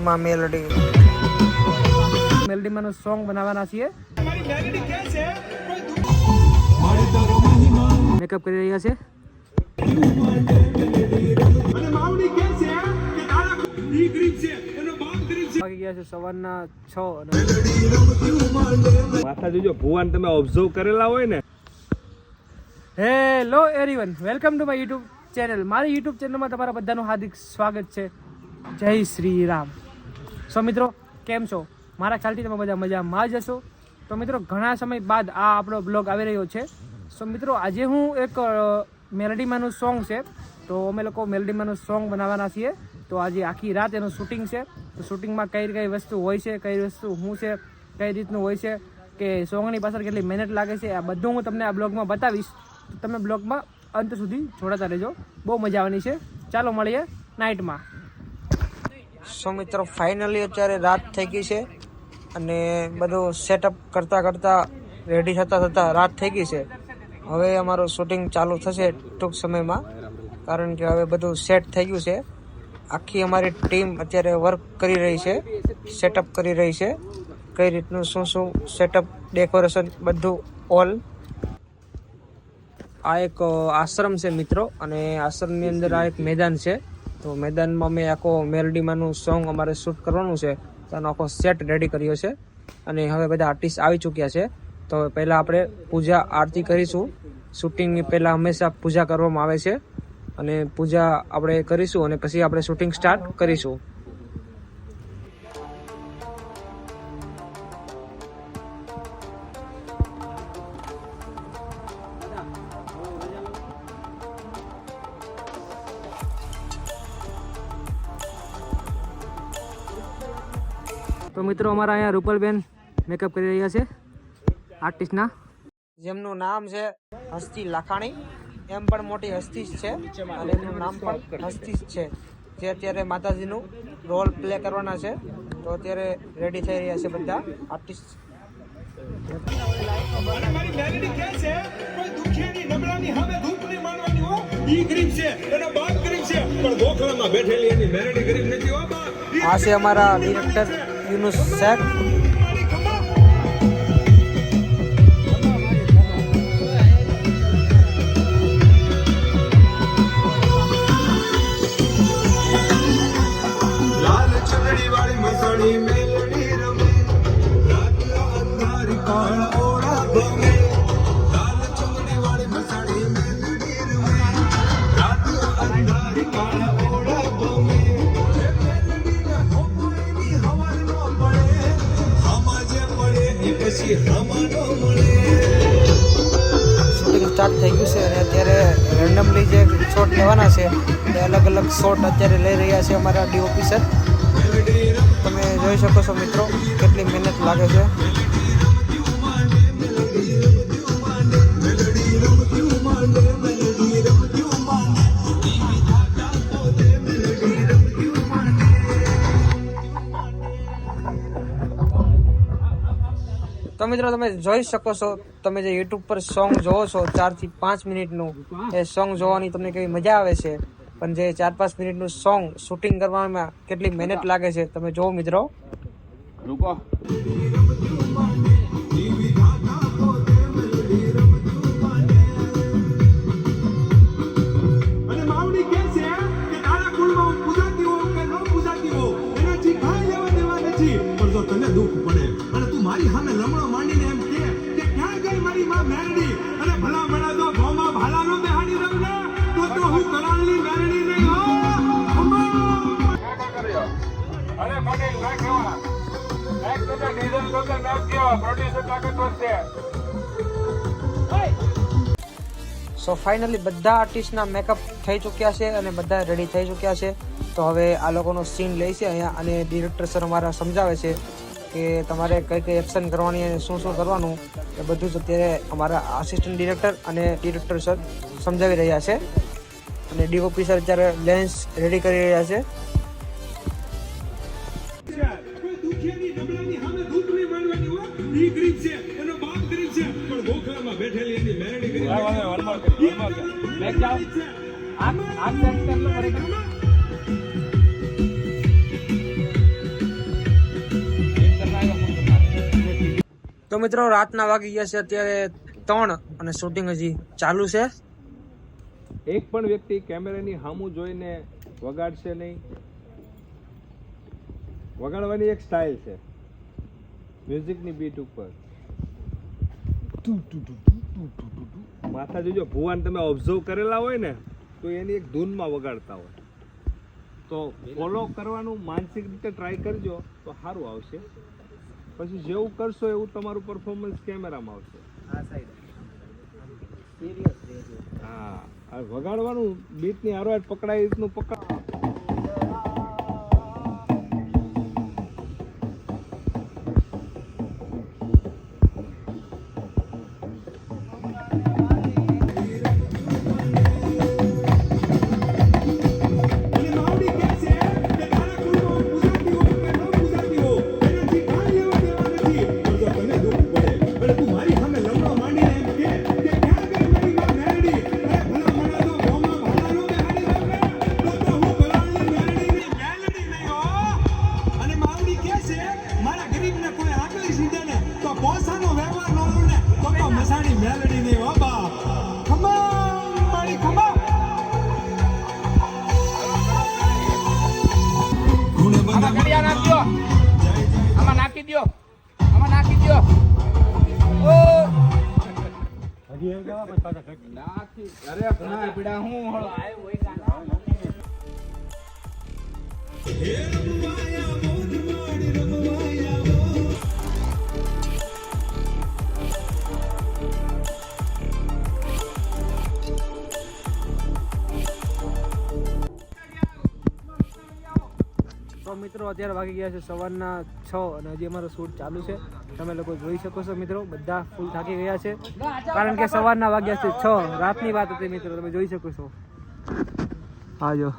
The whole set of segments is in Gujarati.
માં મેલડીમાં સોંગ બનાવવાના છીએ. મેકઅપ કરી રહ્યા છે. વાગી ગયા છે સવારના 6. માથા જોજો ભુવાન તમે ઓબ્ઝર્વ કરેલા હોય ને. Hello everyone, welcome to my YouTube channel. મારી યુટ્યુબ ચેનલમાં તમારા બધાનું હાર્દિક સ્વાગત છે. જય શ્રી રામ. સો મિત્રો, કેમ છો? મારા ખ્યાલથી તમે બધા મજામાં જ હશો. તો મિત્રો, ઘણા સમય બાદ આ આપણો બ્લોગ આવી રહ્યો છે. સો મિત્રો, આજે હું એક મેલડીમાંનું સોંગ છે, તો અમે લોકો મેલડીમાંનું સોંગ બનાવવાના છીએ. તો આજે આખી રાત એનું શૂટિંગ છે. તો શૂટિંગમાં કઈ વસ્તુ હોય છે, કઈ વસ્તુ શું છે, કઈ રીતનું હોય છે, કે સોંગની પાછળ કેટલી મહેનત લાગે છે, આ બધું હું તમને આ બ્લોગમાં બતાવીશ. તો તમે બ્લોગમાં અંત સુધી જોડાતા રહેજો, બહુ મજા આવવાની છે. ચાલો મળીએ નાઇટમાં. સો મિત્રો, ફાઇનલી અત્યારે રાત થઈ ગઈ છે અને બધું સેટઅપ કરતાં રેડી થતાં રાત થઈ ગઈ છે. હવે અમારું શૂટિંગ ચાલુ થશે ટૂંક સમયમાં, કારણ કે હવે બધું સેટ થઈ ગયું છે. આખી અમારી ટીમ અત્યારે વર્ક કરી રહી છે, સેટઅપ કરી રહી છે, કઈ રીતનું શું સેટઅપ, ડેકોરેશન બધું ઓલ. આ એક આશ્રમ છે મિત્રો, અને આશ્રમની અંદર આ એક મેદાન છે. તો મેદાનમાં અમે આખો મેલડીમાંનું સોંગ અમારે શૂટ કરવાનું છે, તો આનો આખો સેટ રેડી કર્યો છે. અને હવે બધા આર્ટિસ્ટ આવી ચૂક્યા છે. તો પહેલાં આપણે પૂજા આરતી કરીશું. શૂટિંગની પહેલાં હંમેશા પૂજા કરવામાં આવે છે, અને પૂજા આપણે કરીશું અને પછી આપણે શૂટિંગ સ્ટાર્ટ કરીશું. તો મિત્રો, અમારા અહીંયા રૂપલબેન મેકઅપ કરી રહ્યા છે આર્ટિસ્ટના, જેમનું નામ છે હસ્તી લાખાણી. એમ પણ મોટી હસ્તી છે અને એમનું નામ પણ હસ્તી છે, જે અત્યારે માતાજીનું રોલ પ્લે કરવાના છે. તો અત્યારે રેડી થઈ રહ્યા છે બધા આર્ટિસ્ટ. આ છે અમારા director Yunus Sheikh. Shooting start થઈ ગયું છે અને અત્યારે રેન્ડમલી જે શોટ લેવાના છે એ અલગ અલગ શોટ અત્યારે લઈ રહ્યા છે અમારા ડીઓપી સર. તમે જોઈ શકો છો મિત્રો, કેટલી મહેનત લાગે છે. તો મિત્રો, તમે જોઈ શકો છો, તમે જે યુટ્યુબ પર સોંગ જોવો છો 4 થી 5 મિનિટનું, એ સોંગ જોવાની તમને કેવી મજા આવે છે. પણ જે 4-5 મિનિટનું સોંગ શૂટિંગ કરવામાં કેટલી મહેનત લાગે છે, તમે જોવો મિત્રો. દુઃખ પડે અને તું મારી સામે લમણો માંડીને એમ કે ક્યાં ગઈ મારી માં મેરડી, અને ભલા ભલા તો ભોમાં ભાલાનો બેહાડી રમને તો હું કરાળની મેરડી નહીં હો. અરે મને ના કેવા એક તો ડીઝલ વગર ના કેવા પ્રોડ્યુસર તાકાતવર છે. સો ફાઇનલી બધા આર્ટિસ્ટના મેકઅપ થઈ ચૂક્યા છે અને બધા રેડી થઈ ચૂક્યા છે. તો હવે આ લોકોનો સીન લે છે અહીંયા, અને ડિરેક્ટર સર અમારા સમજાવે છે કે તમારે કઈ એક્શન કરવાની અને શું કરવાનું, એ બધું જ અત્યારે અમારા આસિસ્ટન્ટ ડિરેક્ટર અને ડિરેક્ટર સર સમજાવી રહ્યા છે. અને ડીઓપી સર અત્યારે લેન્સ રેડી કરી રહ્યા છે. તો મિત્રો રાતના વાગી ગયા છે અત્યારે 3 અને શૂટિંગ હજી ચાલુ છે. એક પણ વ્યક્તિ કેમેરાની સામું જોઈને વગાડશે નહીં. વગાડવાની એક સ્ટાઇલ છે મ્યુઝિકની બીટ ઉપર. માથા જોજો ભુવાન તમે ઓબ્ઝર્વ કરેલા હોય ને તો એની એક ધૂનમાં વગાડતા હોય, તો ફોલો કરવાનું માનસિક રીતે ટ્રાય કરજો તો સારું આવશે. પછી જેવું કરશો એવું તમારું પરફોર્મન્સ કેમેરામાં આવશે. હા, આ વગાડવાનું બીટની હારો પકડાય એ રીતનું પકડ. અને માવડી કહે છે કે તારા કુળમાં ગુજરાતી હો કે ન ગુજરાતી હો એનાથી કાંઈ લેવા દેવા નથી. પણ જો તને દુઃખ પડે અને તું મારી સામે લમણો માંડીને એમ કે ક્યાં ગઈ મારી માં મેરડી, અરે ભલા મણા તો ભોમાં ભાલાનો બેહાડી દઉં ને તો હું ભલાની મેરડીની મેલડી નહીં હો. અને માવડી કહે છે મારા ગરીબને કોઈ આગલી સીધે ને તો પોસાનો વ્યવહાર ન લઉં ને તો મસાણી મેલડી નહીં હો બા. ખમા મારી ખમા. આમાં ઘડિયા નાખજો, આમાં નાખી દ્યો, આમાં નાખી દ્યો. નાખી અરે ઘણા પીડા હું હળો. તો મિત્રો અત્યારે વાગી ગયા છે સવારના 6 અને હજી અમારો શૂટ ચાલુ છે. તમે લોકો જોઈ શકો છો મિત્રો, બધા ફૂલ થાકી ગયા છે કારણ કે સવારના વાગ્યા છે 6. રાતની વાત હતી મિત્રો, તમે જોઈ શકો છો. હા જો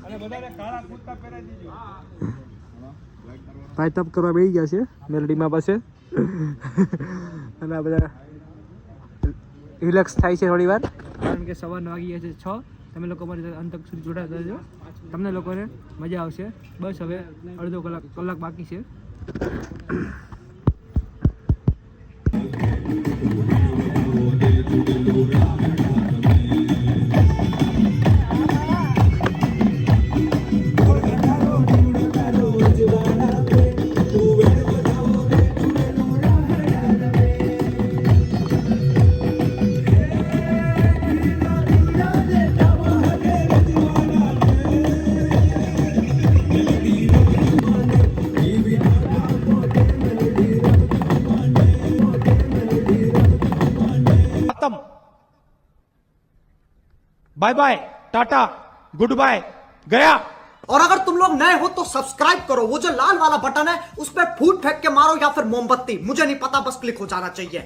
અને બધાને કાળા કુર્તા પહેરાવી દીજો. ભાઈ તપ કરવા બેસી ગયા છે મેલડીમાં પાસે અને આ બધા રિલેક્સ થાય છે થોડી વાર કારણ કે સવારના વાગી ગયા છે 6. તમે લોકો મારી સાથે અંત તક સુધી જોડાતા રહેજો, તમને લોકોને મજા આવશે. બસ હવે અડધો કલાક બાકી છે. Bye bye tata goodbye गया. और अगर तुम लोग नए हो तो सब्सक्राइब करो, वो जो लाल वाला बटन है उस पर फूट फेंक के मारो या फिर मोमबत्ती, मुझे नहीं पता, बस क्लिक हो जाना चाहिए.